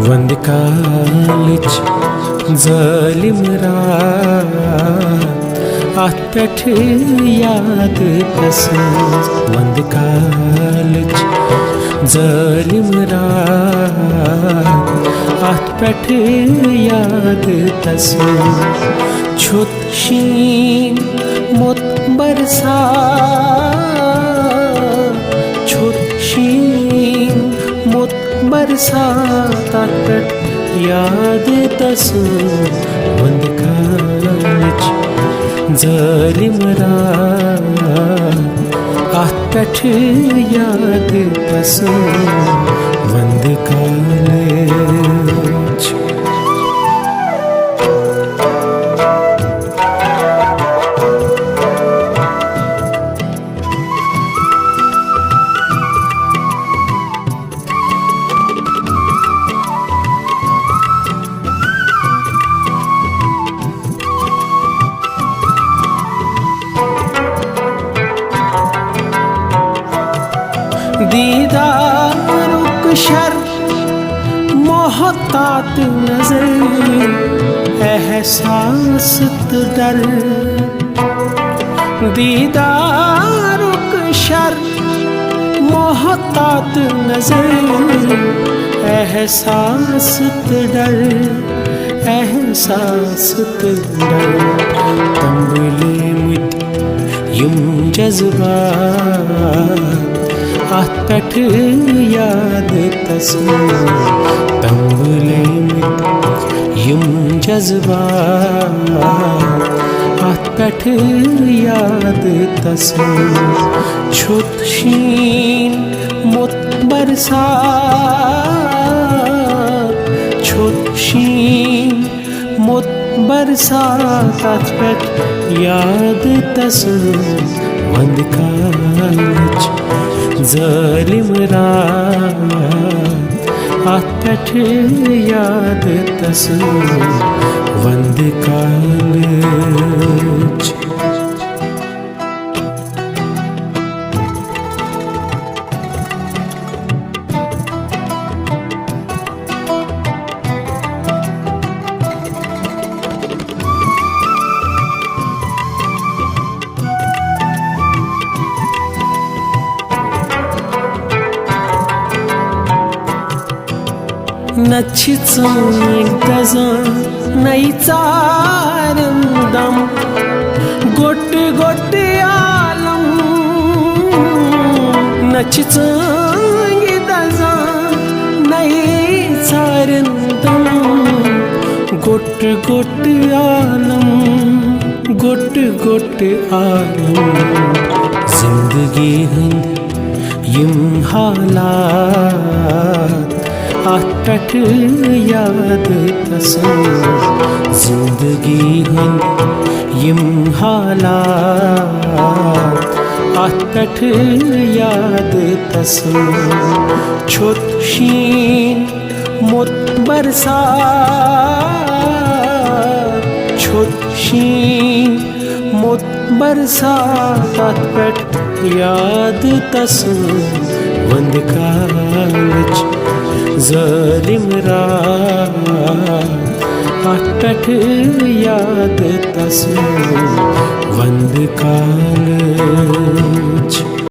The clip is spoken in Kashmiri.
वंद कालच ज़ालिम रात अथ पेठ याद तस वंद कालच ज़ालिम रात अथ पेठ याद तस छुत शीन मुत बरसात छुत शीन मुत बरसात अथ पेठ याद तस वंद कालच ज़ालिम रात अथ पेठ याद तस वंद कालच। दीदारुक शर मोहतात नजर एहसास डर दीदारुक शर मोहतात नजर एहसास डर एहसास डर तंबले मुत युम जज्बात अथ पेठ याद तस तंबले युम जज्बात अथ पेठ याद तस छुत शीन मुत बरसात छुत शीन मुत बरसात अथ पेठ याद तस वंद कालच ज़ालिम रात अथ पेठ याद तस वंद कालच। नच्छी चांग गजां नई चारम दम गोट गोट आलम नच्छी चांग गजां नई चारम दम गोट गोट आलम गोट गोट आलम जिंदगी हंद यम हालात अथ पेठ याद तस जिंदगी हंद यम हालात अथ पेठ याद तस छुत शीन मुत बरसात छुत शीन मुत बरसात अथ पेठ याद तस वंद कालच ज़ालिम रात अथ पेठ याद तस वंद कालच।